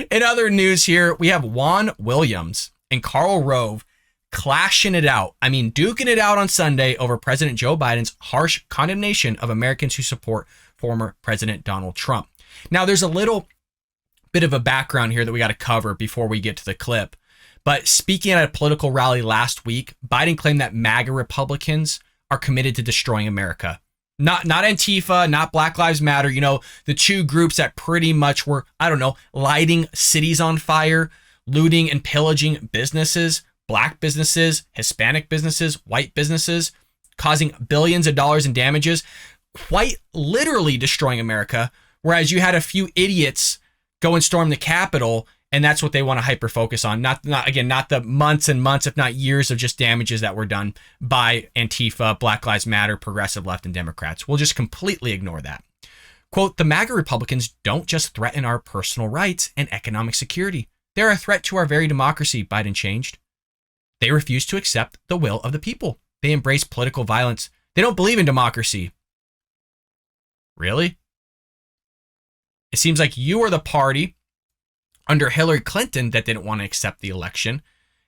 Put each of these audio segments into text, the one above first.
In other news here, we have Juan Williams and Karl Rove clashing it out. I mean, duking it out on Sunday over President Joe Biden's harsh condemnation of Americans who support former President Donald Trump. Now, there's a little bit of a background here that we got to cover before we get to the clip. But speaking at a political rally last week, Biden claimed that MAGA Republicans are committed to destroying America. Not Antifa, not Black Lives Matter, the two groups that pretty much were, lighting cities on fire, looting and pillaging businesses, Black businesses, Hispanic businesses, white businesses, causing billions of dollars in damages, quite literally destroying America. Whereas you had a few idiots go and storm the Capitol, and that's what they want to hyper focus on. Not the months and months, if not years of just damages that were done by Antifa, Black Lives Matter, progressive left, and Democrats. We'll just completely ignore that. Quote, the MAGA Republicans don't just threaten our personal rights and economic security. They're a threat to our very democracy, Biden changed. They refuse to accept the will of the people. They embrace political violence. They don't believe in democracy. Really? It seems like you are the party under Hillary Clinton that didn't want to accept the election.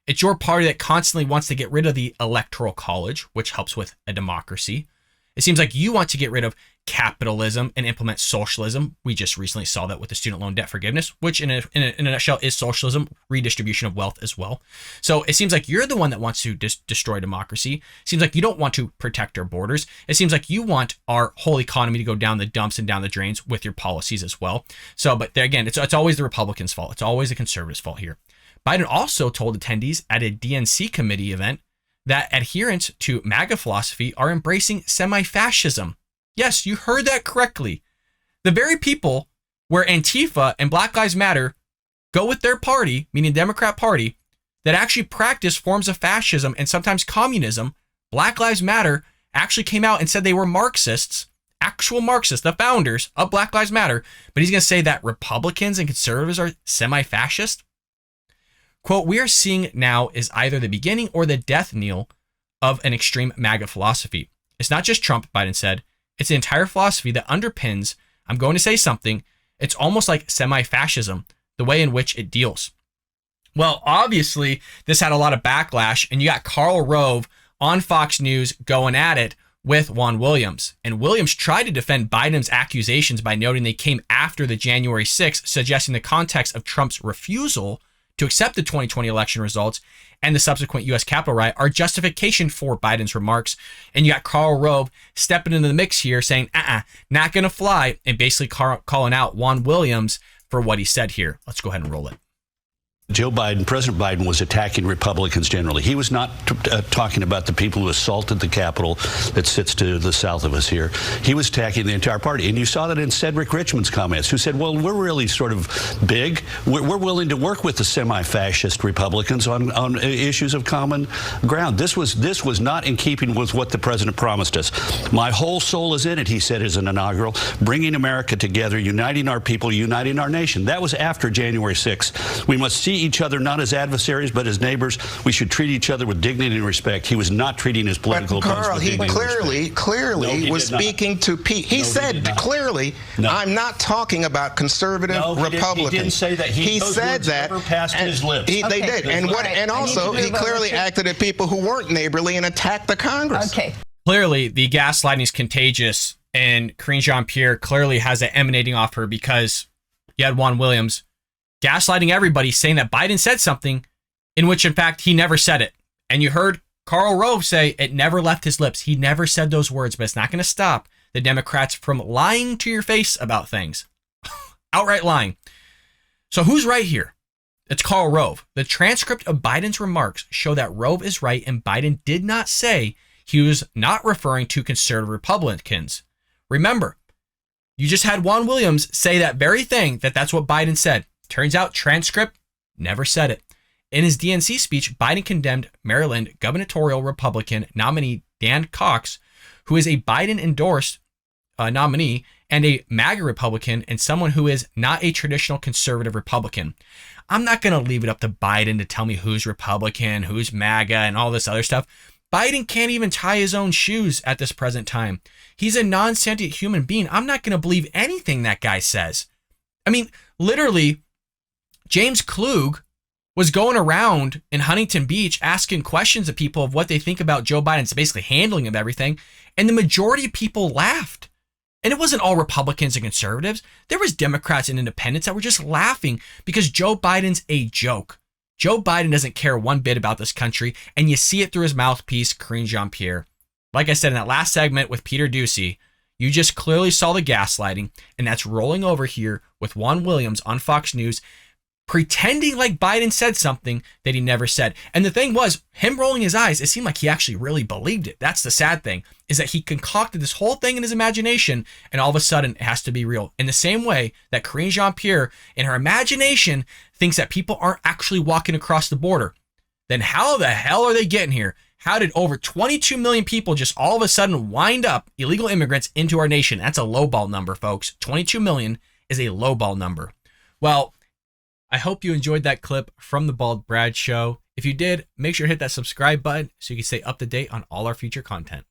It's your party that constantly wants to get rid of the Electoral College, which helps with a democracy. It seems like you want to get rid of capitalism and implement socialism. We just recently saw that with the student loan debt forgiveness, which in a nutshell is socialism, redistribution of wealth as well. So it seems like you're the one that wants to destroy democracy. It seems like you don't want to protect our borders. It seems like you want our whole economy to go down the dumps and down the drains with your policies as well. So, but there again, it's always the Republicans' fault. It's always the conservatives' fault here. Biden also told attendees at a DNC committee event that adherents to MAGA philosophy are embracing semi-fascism. Yes, you heard that correctly. The very people where Antifa and Black Lives Matter go with their party, meaning the Democrat Party, that actually practice forms of fascism and sometimes communism, Black Lives Matter actually came out and said they were Marxists, actual Marxists, the founders of Black Lives Matter, but he's going to say that Republicans and conservatives are semi-fascist? Quote, we are seeing now is either the beginning or the death knell of an extreme MAGA philosophy. It's not just Trump, Biden said. It's the entire philosophy that underpins, I'm going to say something, it's almost like semi-fascism, the way in which it deals. Well, obviously, this had a lot of backlash, and you got Karl Rove on Fox News going at it with Juan Williams. And Williams tried to defend Biden's accusations by noting they came after the January 6th, suggesting the context of Trump's refusal to accept the 2020 election results and the subsequent U.S. Capitol riot are justification for Biden's remarks. And you got Karl Rove stepping into the mix here saying, not going to fly, and basically calling out Juan Williams for what he said here. Let's go ahead and roll it. President Biden was attacking Republicans generally. He was not talking about the people who assaulted the Capitol that sits to the south of us here. He was attacking the entire party. And you saw that in Cedric Richmond's comments, who said, well, we're really sort of big. We're willing to work with the semi-fascist Republicans on issues of common ground. This was not in keeping with what the president promised us. My whole soul is in it, he said as an inaugural, bringing America together, uniting our people, uniting our nation. That was after January 6th. We must see each other not as adversaries but as neighbors. We should treat each other with dignity and respect. He was not treating his political opponents with dignity and respect. Clearly was speaking to Pete. He said clearly, I'm not talking about conservative Republicans. He didn't say that. He said that never passed his lips. They did. And also he clearly acted at people who weren't neighborly and attacked the Congress. Okay. Clearly the gaslighting is contagious, and Karine Jean-Pierre clearly has it emanating off her, because you had Juan Williams gaslighting everybody, saying that Biden said something in which, in fact, he never said it. And you heard Karl Rove say it never left his lips. He never said those words, but it's not going to stop the Democrats from lying to your face about things. Outright lying. So who's right here? It's Karl Rove. The transcript of Biden's remarks show that Rove is right, and Biden did not say he was not referring to conservative Republicans. Remember, you just had Juan Williams say that very thing, that's what Biden said. Turns out transcript never said it. In his DNC speech, Biden condemned Maryland gubernatorial Republican nominee Dan Cox, who is a Biden-endorsed nominee and a MAGA Republican, and someone who is not a traditional conservative Republican. I'm not going to leave it up to Biden to tell me who's Republican, who's MAGA, and all this other stuff. Biden can't even tie his own shoes at this present time. He's a non-sentient human being. I'm not going to believe anything that guy says. I mean, literally, James Klug was going around in Huntington Beach asking questions of people of what they think about Joe Biden's basically handling of everything. And the majority of people laughed. And it wasn't all Republicans and conservatives. There was Democrats and independents that were just laughing because Joe Biden's a joke. Joe Biden doesn't care one bit about this country, and you see it through his mouthpiece, Karine Jean-Pierre. Like I said in that last segment with Peter Doocy, you just clearly saw the gaslighting, and that's rolling over here with Juan Williams on Fox News, pretending like Biden said something that he never said. And the thing was, him rolling his eyes, it seemed like he actually really believed it. That's the sad thing, is that he concocted this whole thing in his imagination, and all of a sudden it has to be real. In the same way that Karine Jean-Pierre, in her imagination, thinks that people aren't actually walking across the border. Then how the hell are they getting here? How did over 22 million people just all of a sudden wind up illegal immigrants into our nation? That's a lowball number, folks. 22 million is a lowball number. Well, I hope you enjoyed that clip from the Bald Brad Show. If you did, make sure to hit that subscribe button so you can stay up to date on all our future content.